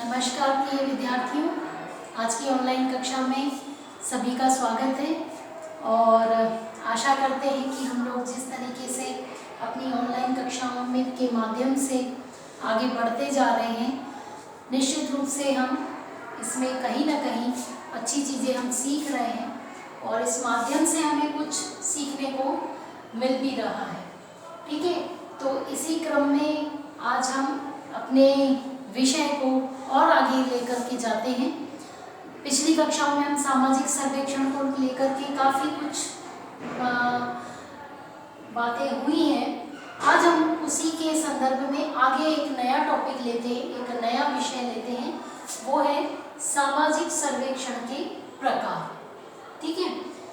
नमस्कार प्रिय विद्यार्थियों, आज की ऑनलाइन कक्षा में सभी का स्वागत है और आशा करते हैं कि हम लोग जिस तरीके से अपनी ऑनलाइन कक्षाओं में के माध्यम से आगे बढ़ते जा रहे हैं, निश्चित रूप से हम इसमें कहीं ना कहीं अच्छी चीज़ें हम सीख रहे हैं और इस माध्यम से हमें कुछ सीखने को मिल भी रहा है। ठीक है, तो इसी क्रम में आज हम अपने विषय को और आगे लेकर के जाते हैं। पिछली कक्षाओं में हम सामाजिक सर्वेक्षण को लेकर के काफ़ी कुछ बातें हुई हैं। आज हम उसी के संदर्भ में आगे एक नया टॉपिक लेते हैं, एक नया विषय लेते हैं, वो है सामाजिक सर्वेक्षण के प्रकार। ठीक है,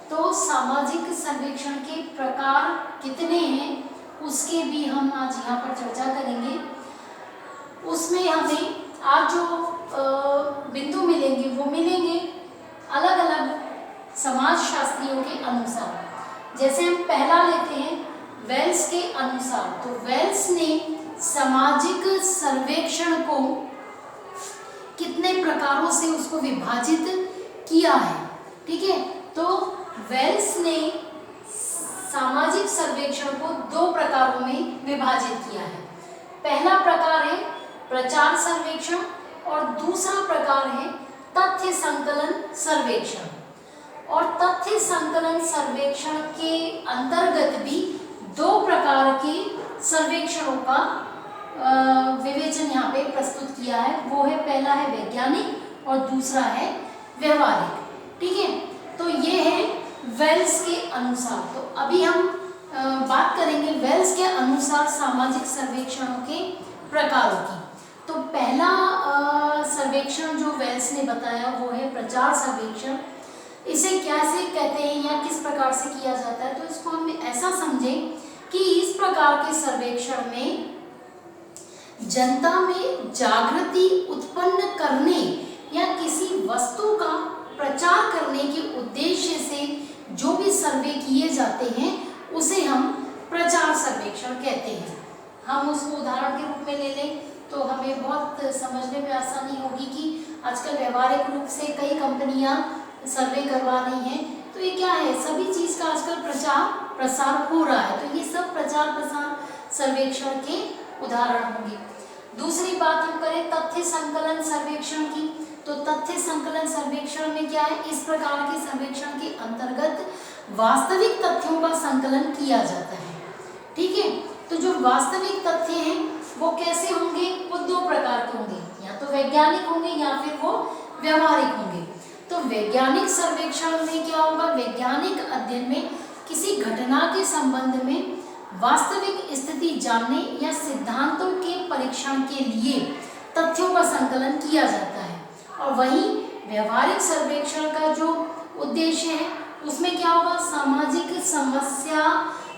तो सामाजिक सर्वेक्षण के प्रकार कितने हैं उसके भी हम आज यहाँ पर चर्चा करेंगे। उसमें हमें आज जो बिंदु मिलेंगे वो मिलेंगे अलग अलग समाजशास्त्रियों के अनुसार। जैसे हम पहला लेते हैं वेल्स के अनुसार, तो वेल्स ने सामाजिक सर्वेक्षण को कितने प्रकारों से उसको विभाजित किया है। ठीक है, तो वेल्स ने सामाजिक सर्वेक्षण को दो प्रकारों में विभाजित किया है। पहला प्रकार है प्रचार सर्वेक्षण और दूसरा प्रकार है तथ्य संकलन सर्वेक्षण। और तथ्य संकलन सर्वेक्षण के अंतर्गत भी दो प्रकार के सर्वेक्षणों का विवेचन यहाँ पे प्रस्तुत किया है। वो है, पहला है वैज्ञानिक और दूसरा है व्यवहारिक। ठीक है, तो ये है वेल्स के अनुसार। तो अभी हम बात करेंगे वेल्स के अनुसार सामाजिक सर्वेक्षणों के प्रकारों की। तो पहला सर्वेक्षण जो वेल्स ने बताया वो है प्रचार सर्वेक्षण। इसे कैसे कहते हैं या किस प्रकार से किया जाता है, तो इसको हम ऐसा समझें कि इस प्रकार के सर्वेक्षण में जनता में जागृति उत्पन्न करने या किसी वस्तु का प्रचार करने के उद्देश्य से जो भी सर्वे किए जाते हैं उसे हम प्रचार सर्वेक्षण कहते हैं। हम उसको उदाहरण के रूप में ले लें तो हमें बहुत समझने में आसानी होगी कि आजकल व्यवहारिक रूप से कई कंपनियां सर्वे करवा रही हैं। तो ये क्या है, सभी चीज़ का आजकल प्रचार प्रसार हो रहा है, तो ये सब प्रचार प्रसार सर्वेक्षण के उदाहरण होंगे। दूसरी बात हम करें तथ्य संकलन सर्वेक्षण की, तो तथ्य संकलन सर्वेक्षण में क्या है, इस प्रकार के सर्वेक्षण के अंतर्गत वास्तविक तथ्यों का संकलन किया जाता है। ठीक है, तो जो वास्तविक तथ्य हैं वो कैसे होंगे, वो दो प्रकार के होंगे, या तो वैज्ञानिक होंगे या फिर वो व्यवहारिक होंगे। तो वैज्ञानिक सर्वेक्षण में क्या होगा, वैज्ञानिक अध्ययन में किसी घटना के संबंध में वास्तविक स्थिति जानने या सिद्धांतों के परीक्षण के लिए तथ्यों का संकलन किया जाता है। और वहीं व्यवहारिक सर्वेक्षण का जो उद्देश्य है उसमें क्या होगा, सामाजिक समस्या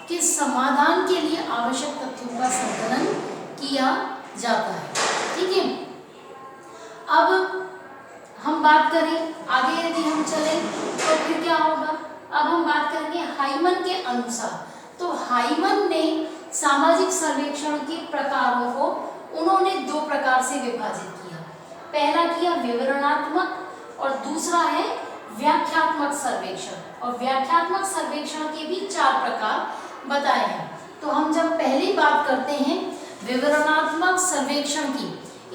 के समाधान के लिए आवश्यक तथ्यों का संकलन किया जाता है। ठीक है, अब हम बात करें आगे, यदि हम चलें तो फिर क्या होगा, अब हम बात करेंगे हाइमन के अनुसार। तो हाइमन ने सामाजिक सर्वेक्षण के प्रकारों को उन्होंने दो प्रकार से विभाजित किया। पहला किया विवरणात्मक और दूसरा है व्याख्यात्मक सर्वेक्षण। और व्याख्यात्मक सर्वेक्षण के भी चार प्रकार बताए हैं। तो हम जब पहली बात करते हैं विवरणात्मक सर्वेक्षण की,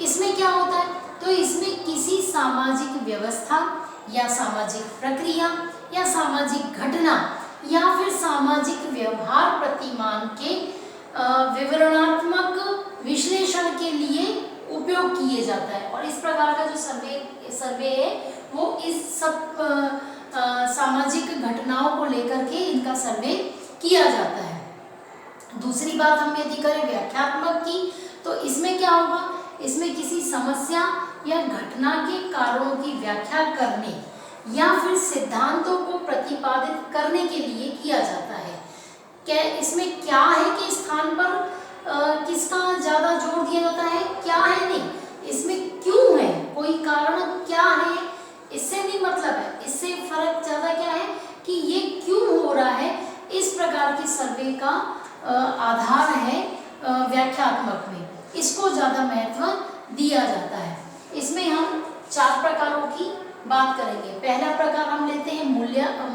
इसमें क्या होता है, तो इसमें किसी सामाजिक व्यवस्था या सामाजिक प्रक्रिया या सामाजिक घटना या फिर सामाजिक व्यवहार प्रतिमान के विवरणात्मक विश्लेषण के लिए उपयोग किए जाता है। और इस प्रकार का जो सर्वे है वो इस सब सामाजिक घटनाओं को लेकर के इनका सर्वे किया जाता है। दूसरी बात हम यदि करें व्याख्यात्मक की, तो इसमें क्या होगा, इसमें किसी समस्या या घटना के कारणों की व्याख्या करने या फिर सिद्धांतों को प्रतिपादित करने के लिए किया जाता है। क्या इसमें क्या है कि स्थान पर किसका ज़्यादा जोर दिया जाता है, क्या है नहीं, इसमें क्यों है, कोई कारण क्या है, इससे नहीं मतलब है, इससे फर्क ज़्यादा क्या है कि ये क्यों हो रहा है। इस प्रकार के सर्वे का आधार है व्याख्यात्मक में, इसको ज़्यादा महत्व दिया जाता है। इसमें हम 4 प्रकारों की बात करेंगे। पहला प्रकार हम लेते हैं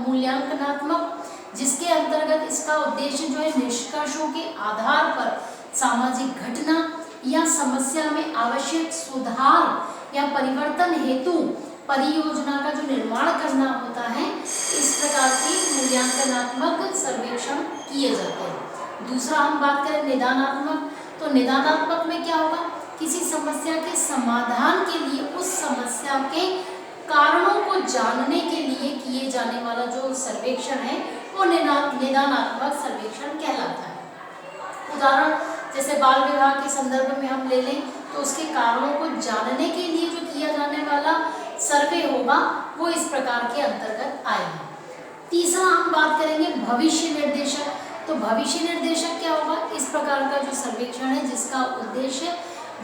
मूल्यांकनात्मक, जिसके अंतर्गत इसका उद्देश्य जो है निष्कर्षों के आधार पर सामाजिक घटना या समस्या में आवश्यक सुधार या परिवर्तन हेतु परियोजना का जो निर्माण करना होता है, इस प्रकार के मूल्यांकनात्मक सर्वेक्षण किए जाते हैं। दूसरा हम बात करें निदानात्मक, तो निदानात्मक में क्या होगा, किसी समस्या के समाधान के लिए उस समस्या के कारणों को जानने के लिए किए जाने वाला जो सर्वेक्षण है वो निदानात्मक सर्वेक्षण कहलाता है। उदाहरण जैसे बाल विवाह के संदर्भ में हम ले लें तो उसके कारणों को जानने के लिए जो किया जाने वाला सर्वे होगा वो इस प्रकार के अंतर्गत आएगा। तीसरा हम बात करेंगे भविष्य निर्देशक, तो भविष्य निर्देशक क्या होगा, इस प्रकार का जो सर्वेक्षण है जिसका उद्देश्य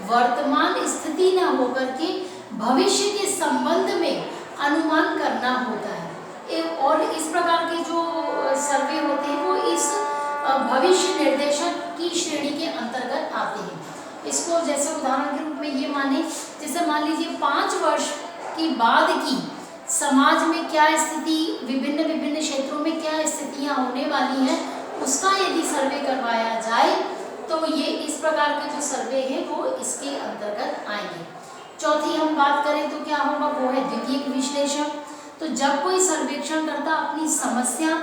वर्तमान स्थिति न होकर के भविष्य के संबंध में अनुमान करना होता है। और इस प्रकार के जो सर्वे होते हैं वो इस भविष्य निर्देशक की श्रेणी के अंतर्गत आते हैं। इसको जैसे उदाहरण के रूप में ये माने, जैसे मान लीजिए 5 वर्ष की बाद की समाज में क्या स्थिति, विभिन्न विभिन्न क्षेत्रों में क्या स्थितियां होने वाली हैं, उसका यदि सर्वे करवाया जाए तो ये इस प्रकार के जो सर्वे है वो इसके अंतर्गत आएंगे। चौथी हम बात करें तो क्या होगा, वो है द्वितीयक विश्लेषण। तो जब कोई सर्वेक्षणकर्ता अपनी समस्या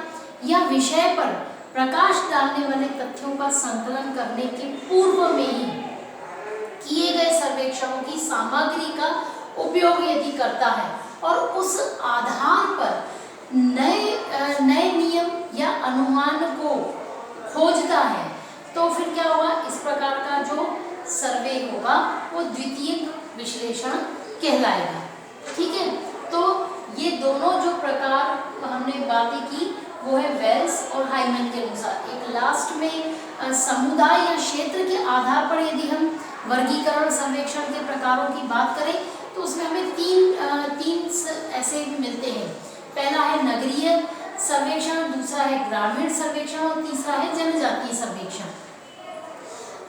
या विषय पर प्रकाश डालने वाले तथ्यों का संकलन करने के पूर्व में ही किए गए सर्वेक्षणों की सामग्री का उपयोग यदि करता है और उस आधार पर नए नियम या अनुमान को खोजता है, तो फिर क्या होगा, इस प्रकार का जो सर्वे होगा वो द्वितीयक विश्लेषण कहलाएगा। ठीक है, तो ये दोनों जो प्रकार हमने बातें की वो है वेल्स और हाइमन के अनुसार। एक लास्ट में समुदाय या क्षेत्र के आधार पर यदि हम वर्गीकरण सर्वेक्षण के प्रकारों की बात करें तो उसमें हमें तीन ऐसे मिलते हैं। पहला है नगरीय सर्वेक्षण, दूसरा है ग्रामीण सर्वेक्षण और तीसरा है जनजातीय सर्वेक्षण।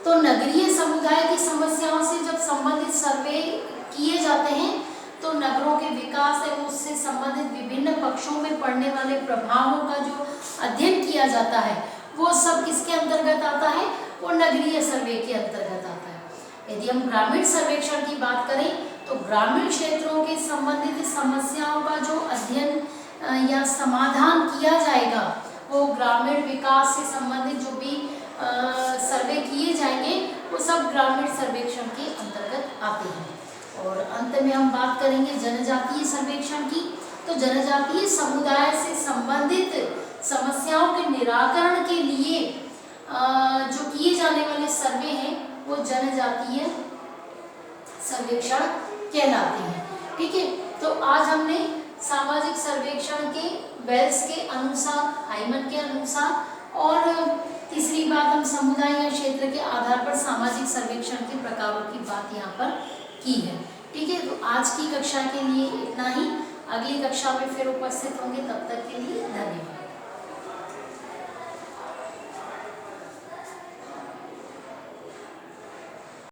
तो नगरीय समुदाय की समस्याओं से जब संबंधित सर्वे किए जाते हैं तो नगरों के विकास एवं उससे संबंधित विभिन्न पक्षों में पड़ने वाले प्रभावों का जो अध्ययन किया जाता है वो सब किसके अंतर्गत आता है, वो नगरीय सर्वे के अंतर्गत आता है। यदि हम ग्रामीण सर्वेक्षण की बात करें तो ग्रामीण क्षेत्रों के संबंधित समस्याओं का जो अध्ययन या समाधान किया जाएगा वो ग्रामीण विकास से संबंधित जो भी सर्वे किए जाएंगे वो सब ग्रामीण सर्वेक्षण के अंतर्गत आते हैं। और अंत में हम बात करेंगे जनजातीय सर्वेक्षण की। तो जनजातीय समुदाय से संबंधित समस्याओं के निराकरण के लिए जो किए जाने वाले सर्वे हैं वो जनजातीय सर्वेक्षण कहलाते हैं। ठीक है, तो आज हमने सामाजिक सर्वेक्षण के वेल्स के अनुसार, हाइमन के अनुसार, और तीसरी बात हम समुदाय या क्षेत्र के आधार पर सामाजिक सर्वेक्षण के प्रकारों की बात यहाँ पर की है। ठीक है, तो आज की कक्षा के लिए इतना ही। अगली कक्षा में फिर उपस्थित होंगे, तब तक के लिए धन्यवाद।